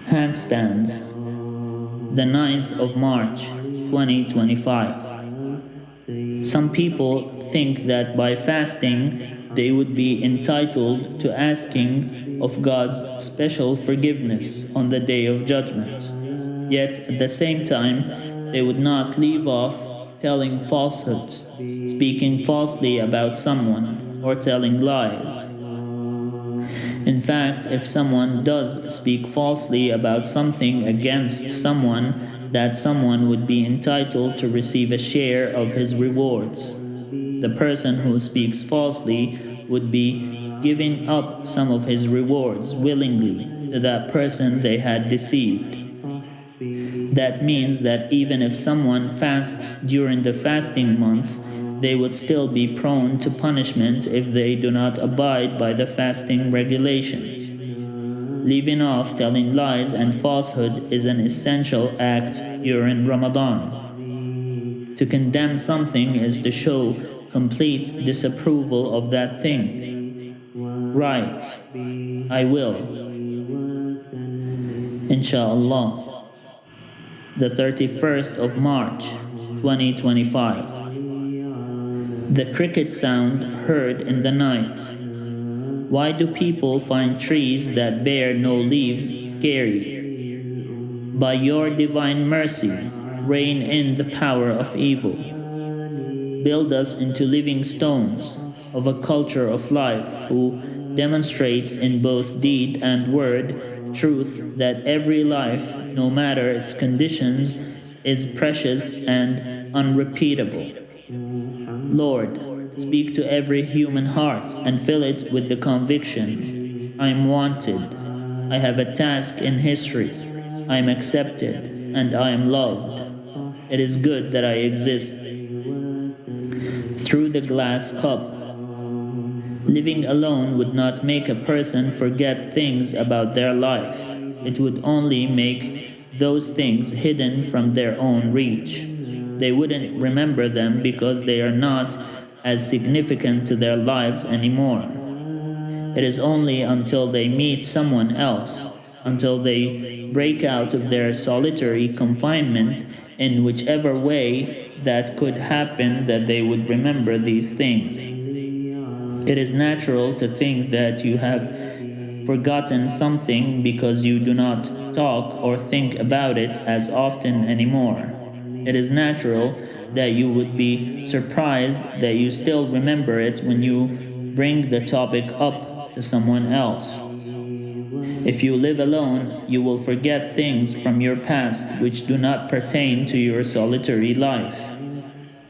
Handspans, the 9th of March, 2025. Some people think that by fasting they would be entitled to asking of God's special forgiveness on the day of judgment. Yet at the same time, they would not leave off telling falsehoods, speaking falsely about someone, or telling lies. In fact, if someone does speak falsely about something against someone, that someone would be entitled to receive a share of his rewards. The person who speaks falsely would be giving up some of his rewards willingly to that person they had deceived. That means that even if someone fasts during the fasting months, they would still be prone to punishment if they do not abide by the fasting regulations. Leaving off telling lies and falsehood is an essential act during Ramadan. To condemn something is to show complete disapproval of that thing. Right, I will. Insha'Allah. The 31st of March, 2025. The cricket sound heard in the night. Why do people find trees that bear no leaves scary? By your divine mercy, rein in the power of evil. Build us into living stones of a culture of life who demonstrates in both deed and word truth that every life, no matter its conditions, is precious and unrepeatable. Lord, speak to every human heart and fill it with the conviction, I am wanted, I have a task in history, I am accepted, and I am loved. It is good that I exist. Through the glass cup. Living alone would not make a person forget things about their life. It would only make those things hidden from their own reach. They wouldn't remember them because they are not as significant to their lives anymore. It is only until they meet someone else, until they break out of their solitary confinement in whichever way that could happen, that they would remember these things. It is natural to think that you have forgotten something because you do not talk or think about it as often anymore. It is natural that you would be surprised that you still remember it when you bring the topic up to someone else. If you live alone, you will forget things from your past which do not pertain to your solitary life.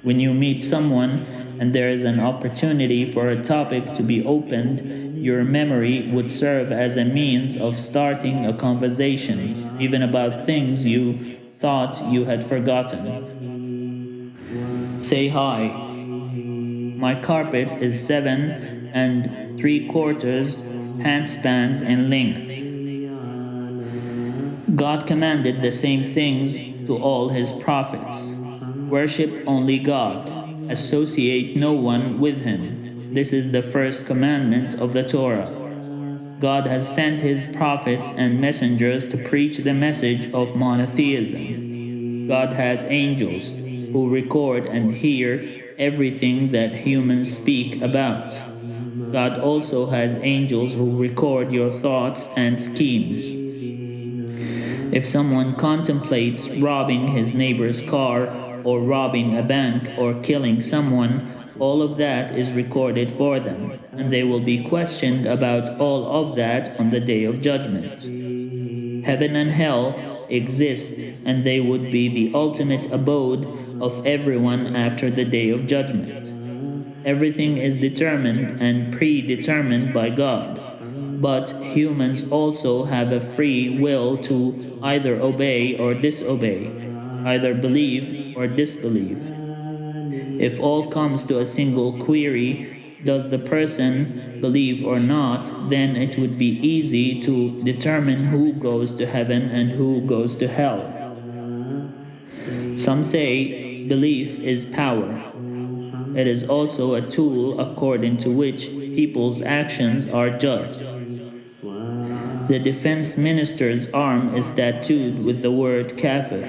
When you meet someone and there is an opportunity for a topic to be opened, your memory would serve as a means of starting a conversation, even about things you thought you had forgotten. Say hi. My carpet is 7 3/4 handspans in length. God commanded the same things to all his prophets. Worship only God. Associate no one with him. This is the first commandment of the Torah. God has sent his prophets and messengers to preach the message of monotheism. God has angels who record and hear everything that humans speak about. God also has angels who record your thoughts and schemes. If someone contemplates robbing his neighbor's car, or robbing a bank, or killing someone, all of that is recorded for them, and they will be questioned about all of that on the day of judgment. Heaven and hell exist, and they would be the ultimate abode of everyone after the day of judgment. Everything is determined and predetermined by God. But humans also have a free will to either obey or disobey, either believe or disbelieve. If all comes to a single query, does the person believe or not, then it would be easy to determine who goes to heaven and who goes to hell. Some say belief is power. It is also a tool according to which people's actions are judged. The defense minister's arm is tattooed with the word kafir,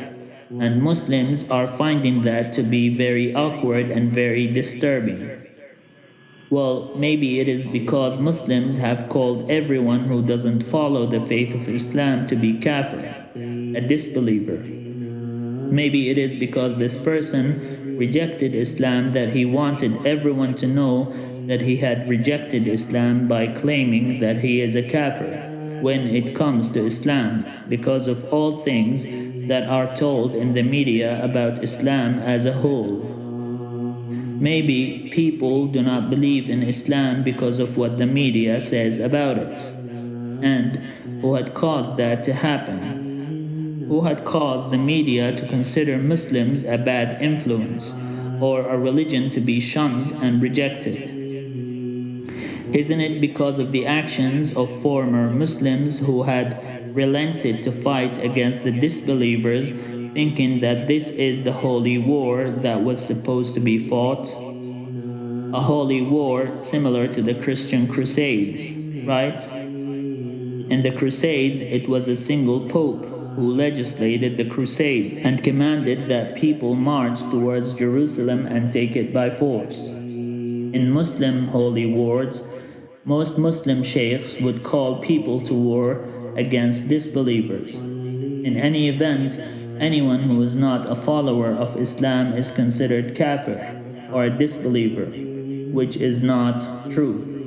and Muslims are finding that to be very awkward and very disturbing. Well, maybe it is because Muslims have called everyone who doesn't follow the faith of Islam to be kafir, a disbeliever. Maybe it is because this person rejected Islam that he wanted everyone to know that he had rejected Islam by claiming that he is a kafir when it comes to Islam, because of all things that are told in the media about Islam as a whole. Maybe people do not believe in Islam because of what the media says about it. And who had caused that to happen? Who had caused the media to consider Muslims a bad influence, or a religion to be shunned and rejected? Isn't it because of the actions of former Muslims who had relented to fight against the disbelievers, thinking that this is the holy war that was supposed to be fought? A holy war similar to the Christian Crusades, right? In the Crusades, it was a single pope who legislated the Crusades and commanded that people march towards Jerusalem and take it by force. In Muslim holy wars, most Muslim sheikhs would call people to war against disbelievers. In any event, anyone who is not a follower of Islam is considered kafir, or a disbeliever, which is not true.